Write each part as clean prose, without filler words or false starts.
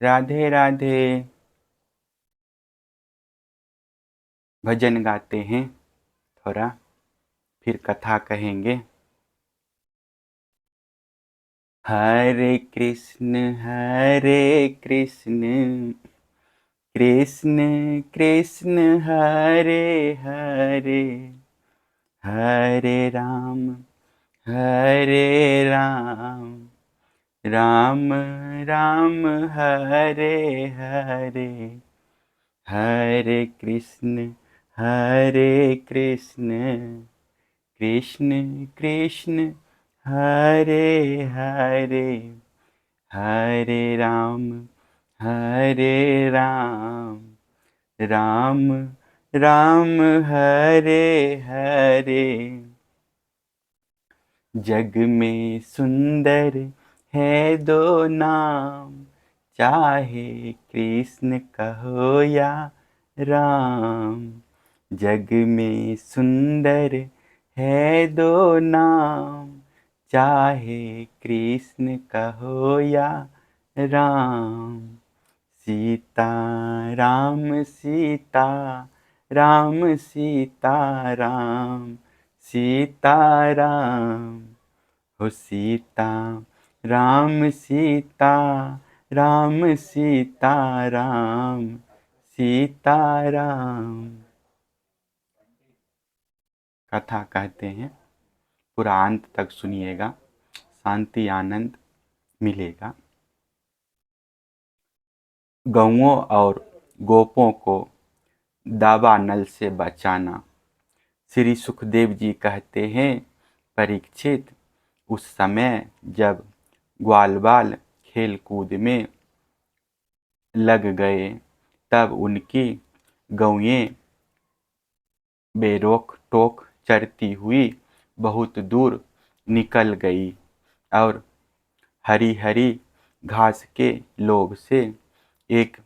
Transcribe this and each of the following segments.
राधे राधे। भजन गाते हैं थोड़ा, फिर कथा कहेंगे। हरे कृष्ण कृष्ण कृष्ण हरे हरे, हरे राम राम राम हरे हरे, हरे कृष्ण कृष्ण कृष्ण हरे हरे, हरे राम राम राम हरे हरे। जग में सुंदर है दो नाम, चाहे कृष्ण कहो या राम। जग में सुंदर है दो नाम, चाहे कृष्ण कहो या राम। सीता राम सीता राम, सीता राम हो सीता राम सीता राम। कथा कहते हैं, पूरा अंत तक सुनिएगा, शांति आनंद मिलेगा। गौओं और गोपों को दावानल से बचाना। श्री सुखदेव जी कहते हैं, परीक्षित, उस समय जब ग्वाल बाल खेल कूद में लग गए, तब उनकी गौएं बेरोक टोक चरती हुई बहुत दूर निकल गई और हरी हरी घास के लोभ से एक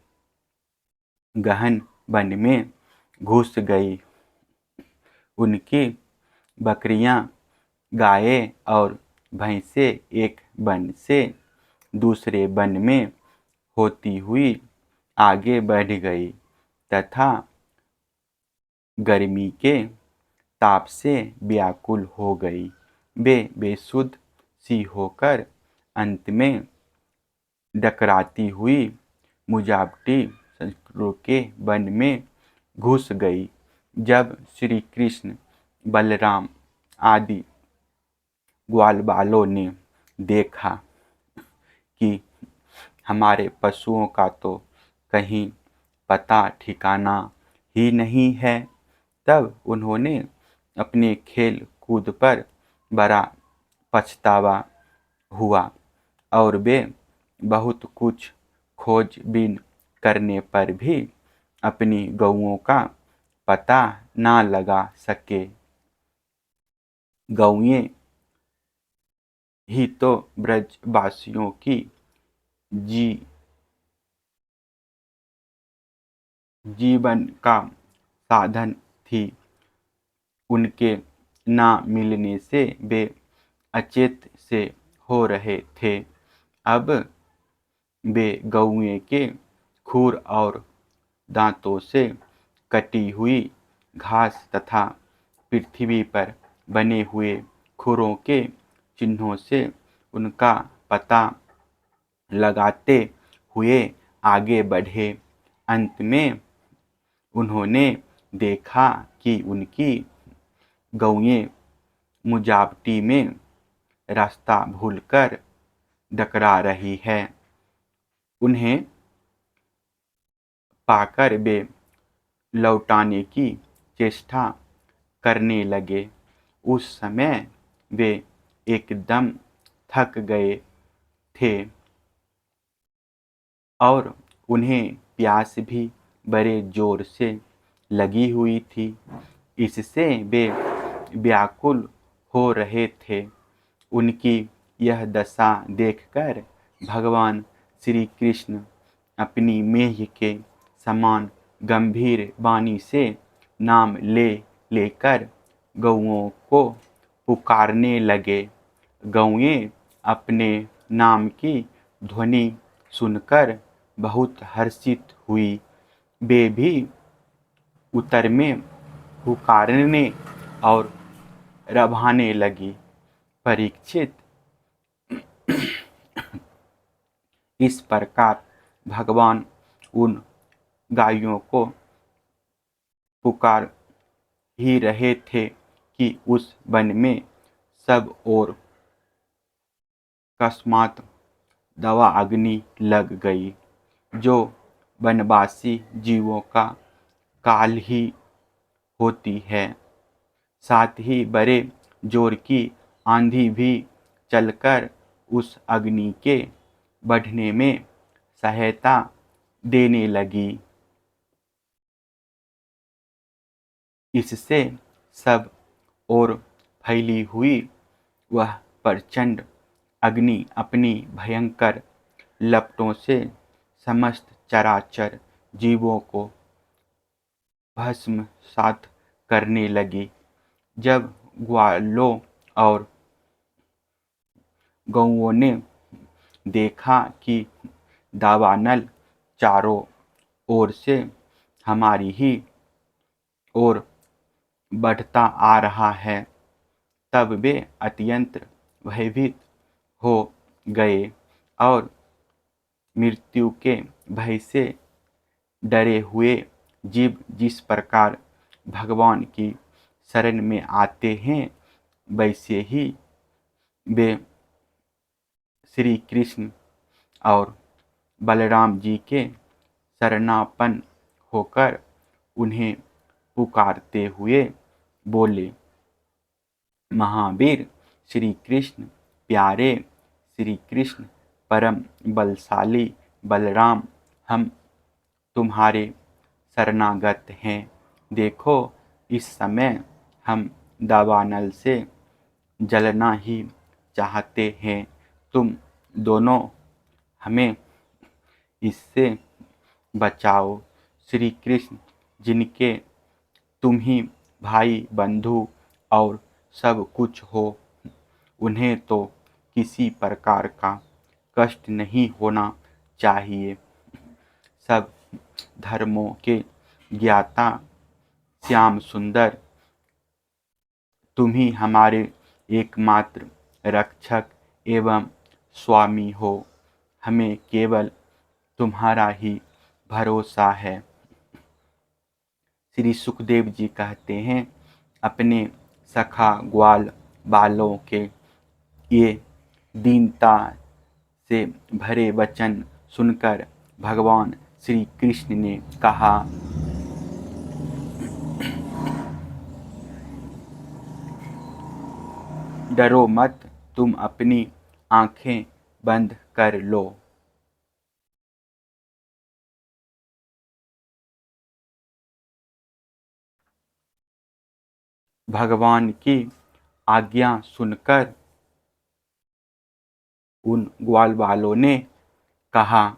गहन वन में घुस गई। उनकी बकरियां, गायें और भैंसें एक वन से दूसरे वन में होती हुई आगे बढ़ गई तथा गर्मी के ताप से व्याकुल हो गई। वे बेसुध सी होकर अंत में डकराती हुई मुजावटी संस्कृतों के वन में घुस गई। जब श्री कृष्ण बलराम आदि ग्वालबालों ने देखा कि हमारे पशुओं का तो कहीं पता ठिकाना ही नहीं है, तब उन्होंने अपने खेल कूद पर बड़ा पछतावा हुआ और वे बहुत कुछ खोजबीन करने पर भी अपनी गौओं का पता ना लगा सके। गौएं ही तो ब्रजवासियों की जीवन का साधन थी। उनके ना मिलने से वे अचेत से हो रहे थे। अब वे गौएं के खुर और दांतों से कटी हुई घास तथा पृथ्वी पर बने हुए खुरों के चिन्हों से उनका पता लगाते हुए आगे बढ़े। अंत में उन्होंने देखा कि उनकी गौएं मुजावटी में रास्ता भूलकर डकरा रही है। उन्हें पाकर वे लौटाने की चेष्टा करने लगे। उस समय वे एकदम थक गए थे और उन्हें प्यास भी बड़े जोर से लगी हुई थी। इससे वे व्याकुल हो रहे थे। उनकी यह दशा देखकर भगवान श्री कृष्ण अपनी मेघ के समान गंभीर वाणी से नाम ले लेकर गौओं को पुकारने लगे। गौएं अपने नाम की ध्वनि सुनकर बहुत हर्षित हुई। वे भी उत्तर में पुकारने और रभाने लगी। परीक्षित, इस प्रकार भगवान उन गायों को पुकार ही रहे थे कि उस वन में सब ओर अकस्मात दावा अग्नि लग गई, जो वनवासी जीवों का काल ही होती है। साथ ही बड़े जोर की आंधी भी चलकर उस अग्नि के बढ़ने में सहायता देने लगी। इससे सब ओर फैली हुई वह प्रचंड अग्नि अपनी भयंकर लपटों से समस्त चराचर जीवों को भस्मसात करने लगी। जब ग्वालों और गौओं ने देखा कि दावानल चारों ओर से हमारी ही ओर बढ़ता आ रहा है, तब वे अत्यंत भयभीत हो गए और मृत्यु के भय से डरे हुए जीव जिस प्रकार भगवान की शरण में आते हैं, वैसे ही वे श्री कृष्ण और बलराम जी के शरणापन्न होकर उन्हें पुकारते हुए बोले, महावीर श्री कृष्ण प्यारे, श्री कृष्ण परम बलशाली बलराम, हम तुम्हारे शरणागत हैं। देखो, इस समय हम दावानल से जलना ही चाहते हैं। तुम दोनों हमें इससे बचाओ। श्री कृष्ण, जिनके तुम ही भाई बंधु और सब कुछ हो, उन्हें तो किसी प्रकार का कष्ट नहीं होना चाहिए। सब धर्मों के ज्ञाता श्याम सुंदर, तुम ही हमारे एकमात्र रक्षक एवं स्वामी हो। हमें केवल तुम्हारा ही भरोसा है। श्री सुखदेव जी कहते हैं, अपने सखा ग्वाल बालों के ये दीनता से भरे वचन सुनकर भगवान श्री कृष्ण ने कहा, डरो मत, तुम अपनी आंखें बंद कर लो। भगवान की आज्ञा सुनकर उन ग्वाल वालों ने कहा,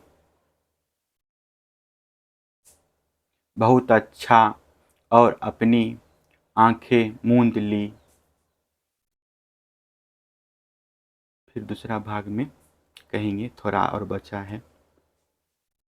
बहुत अच्छा, और अपनी आंखें मूंद ली। फिर दूसरा भाग में कहेंगे, थोड़ा और बचा है।